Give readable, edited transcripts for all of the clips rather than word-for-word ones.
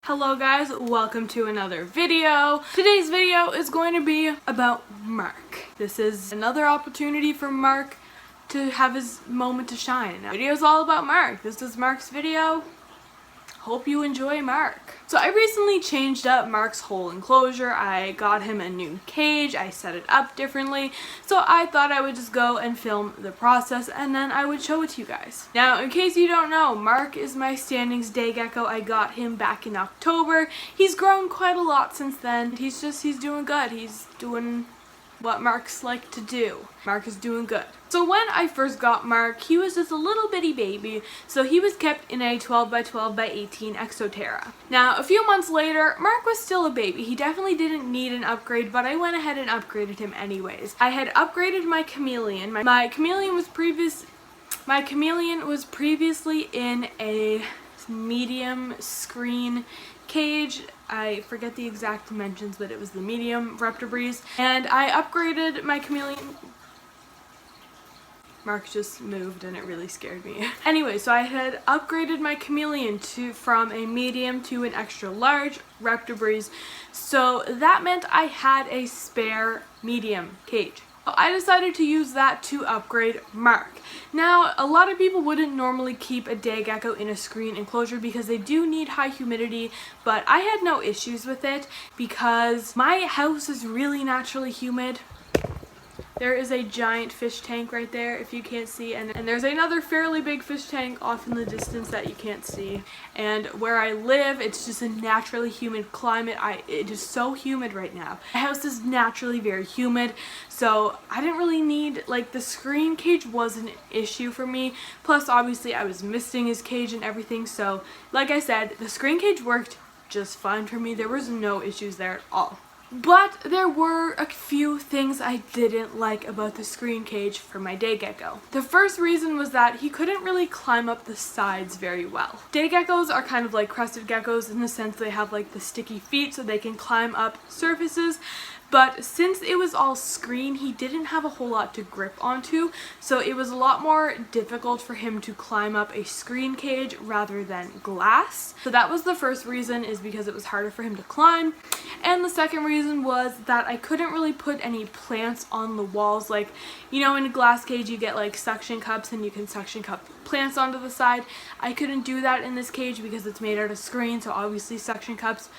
Hello guys, welcome to another video. Today's video is going to be about Mark. This is another opportunity for Mark to have his moment to shine. The video is all about Mark. This is Mark's video. Hope you enjoy Mark. So I recently changed up Mark's whole enclosure. I got him a new cage. I set it up differently. So I thought I would just go and film the process and then I would show it to you guys. Now, in case you don't know, Mark is my standings day gecko. I got him back in October. He's grown quite a lot since then. He's doing good. He's doing what Marks like to do. Mark is doing good. So when I first got Mark, he was just a little bitty baby, so he was kept in a 12 by 12 by 18 Exo Terra. Now, a few months later, Mark was still a baby. He definitely didn't need an upgrade, but I went ahead and upgraded him anyways. I had upgraded my chameleon. My chameleon was previously in a medium screen cage. I forget the exact dimensions, but it was the medium Reptibreeze. And I upgraded my chameleon. Mark just moved and it really scared me. Anyway, so I had upgraded my chameleon from a medium to an extra large Reptibreeze. So that meant I had a spare medium cage. I decided to use that to upgrade Mark. Now, a lot of people wouldn't normally keep a day gecko in a screen enclosure because they do need high humidity, but I had no issues with it because my house is really naturally humid. There is a giant fish tank right there if you can't see, and there's another fairly big fish tank off in the distance that you can't see. And where I live, it's just a naturally humid climate. It is so humid right now. My house is naturally very humid, so I didn't really need, like, the screen cage wasn't an issue for me. Plus, obviously, I was misting his cage and everything, so like I said, the screen cage worked just fine for me. There was no issues there at all. But there were a few things I didn't like about the screen cage for my day gecko. The first reason was that he couldn't really climb up the sides very well. Day geckos are kind of like crested geckos in the sense they have like the sticky feet so they can climb up surfaces. But since it was all screen, he didn't have a whole lot to grip onto, so it was a lot more difficult for him to climb up a screen cage rather than glass. So that was the first reason, is because it was harder for him to climb. And the second reason was that I couldn't really put any plants on the walls. Like, you know, in a glass cage you get like suction cups and you can suction cup plants onto the side. I couldn't do that in this cage because it's made out of screen, so obviously suction cups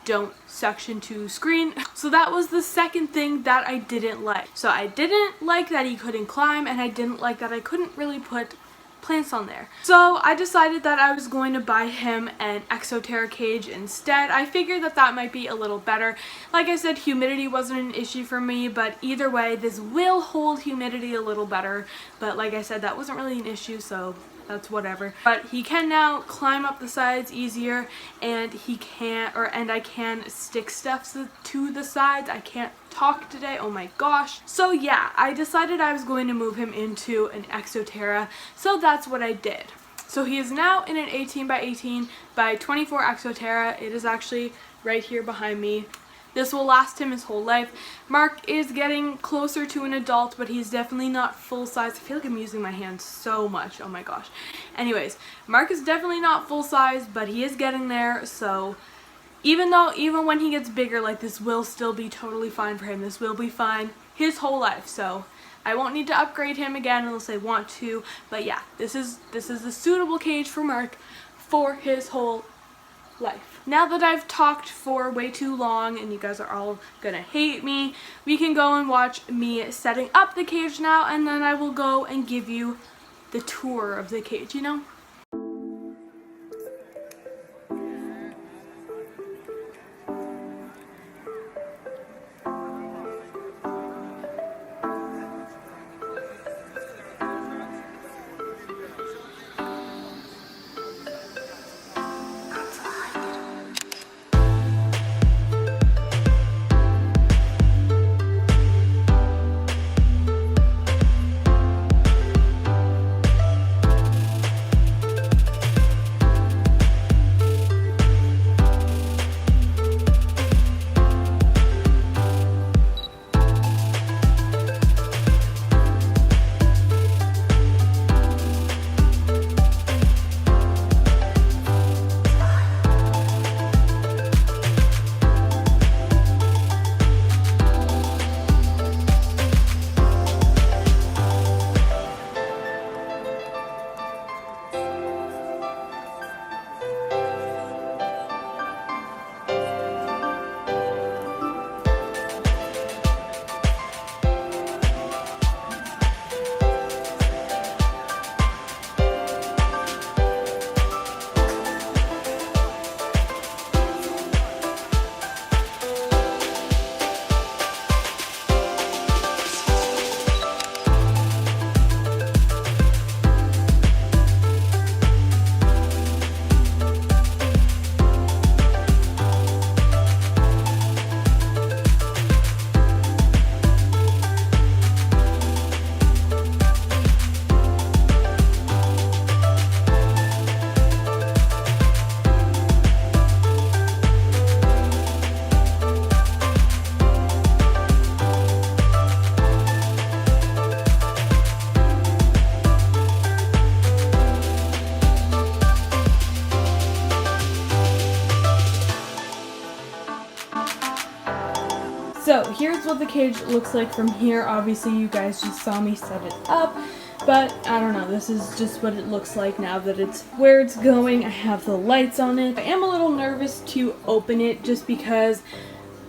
don't suction to screen. So that was the second thing that I didn't like. So I didn't like that he couldn't climb, and I didn't like that I couldn't really put plants on there. So I decided that I was going to buy him an Exo Terra cage instead. I figured that that might be a little better. Like I said, humidity wasn't an issue for me, but either way, this will hold humidity a little better. But like I said, that wasn't really an issue, so that's whatever. But he can now climb up the sides easier, and I can stick stuff to the sides. I can't talk today, oh my gosh. So yeah, I decided I was going to move him into an Exo Terra, so that's what I did. So he is now in an 18 by 18 by 24 Exo Terra. It is actually right here behind me. This will last him his whole life. Mark is getting closer to an adult, but he's definitely not full size. I feel like I'm using my hands so much. Oh my gosh. Anyways, Mark is definitely not full size, but he is getting there. So even when he gets bigger, like, this will still be totally fine for him. This will be fine his whole life. So I won't need to upgrade him again unless I want to. But yeah, this is a suitable cage for Mark for his whole life. Now that I've talked for way too long and you guys are all gonna hate me, we can go and watch me setting up the cage now, and then I will go and give you the tour of the cage, you know? So here's what the cage looks like from here. Obviously you guys just saw me set it up, but I don't know, this is just what it looks like now that it's where it's going. I have the lights on it. I am a little nervous to open it just because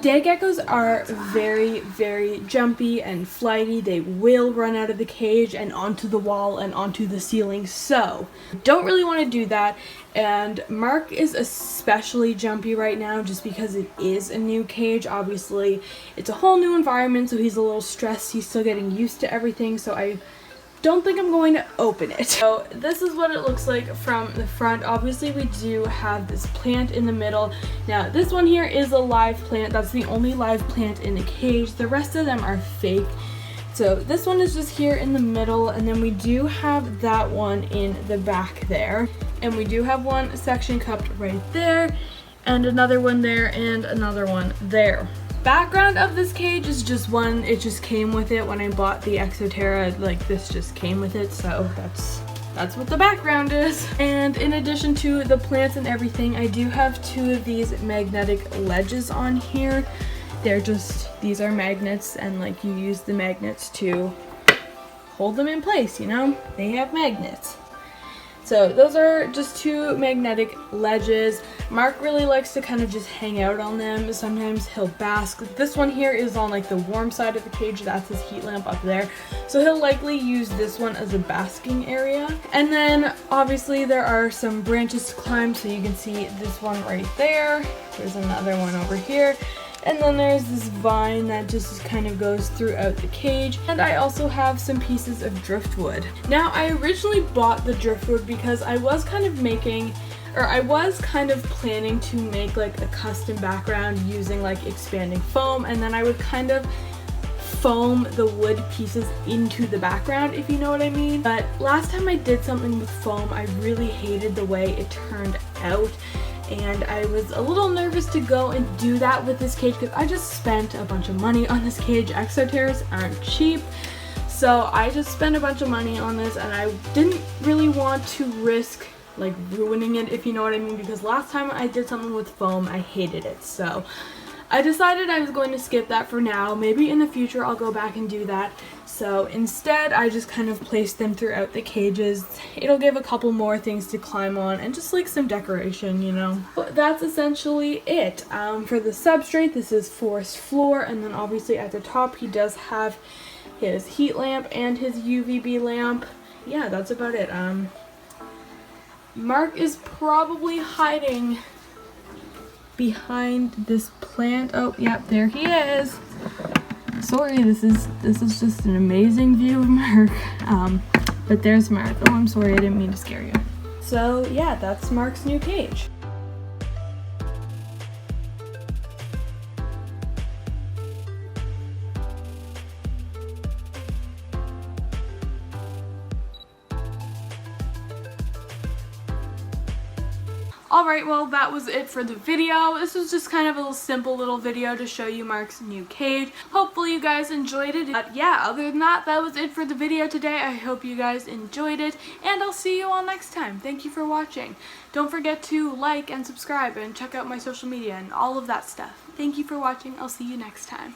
day geckos are very, very jumpy and flighty. They will run out of the cage and onto the wall and onto the ceiling, so don't really want to do that. And Mark is especially jumpy right now just because it is a new cage. Obviously, it's a whole new environment, so he's a little stressed. He's still getting used to everything, so I don't think I'm going to open it. So this is what it looks like from the front. Obviously we do have this plant in the middle. Now this one here is a live plant. That's the only live plant in the cage. The rest of them are fake. So this one is just here in the middle, and then we do have that one in the back there. And we do have one section cupped right there, and another one there, and another one there. Background of this cage is just one, it just came with it when I bought the Exo Terra. Like, this just came with it, so that's what the background is. And in addition to the plants and everything, I do have two of these magnetic ledges on here. They're just, these are magnets, and like you use the magnets to hold them in place, you know? They have magnets. So those are just two magnetic ledges. Mark really likes to kind of just hang out on them. Sometimes he'll bask. This one here is on like the warm side of the cage. That's his heat lamp up there. So he'll likely use this one as a basking area. And then obviously there are some branches to climb. So you can see this one right there. There's another one over here. And then there's this vine that just kind of goes throughout the cage. And I also have some pieces of driftwood. Now, I originally bought the driftwood because I was kind of planning to make like a custom background using like expanding foam, and then I would kind of foam the wood pieces into the background, if you know what I mean. But last time I did something with foam, I really hated the way it turned out. And I was a little nervous to go and do that with this cage because I just spent a bunch of money on this cage. Exo Terras aren't cheap, so I just spent a bunch of money on this, and I didn't really want to risk like ruining it, if you know what I mean, because last time I did something with foam, I hated it. So I decided I was going to skip that for now. Maybe in the future I'll go back and do that. So instead, I just kind of placed them throughout the cages. It'll give a couple more things to climb on and just like some decoration, you know. But that's essentially it. For the substrate, this is forest floor, and then obviously at the top he does have his heat lamp and his UVB lamp. Yeah, that's about it. Mark is probably hiding behind this plant. Oh, yep, there he is. Sorry, this is just an amazing view of Mark. But there's Mark. Oh, I'm sorry, I didn't mean to scare you. So yeah, that's Mark's new cage. Alright, well that was it for the video. This was just kind of a simple little video to show you Mark's new cage. Hopefully you guys enjoyed it. But yeah, other than that, that was it for the video today. I hope you guys enjoyed it, and I'll see you all next time. Thank you for watching. Don't forget to like and subscribe and check out my social media and all of that stuff. Thank you for watching. I'll see you next time.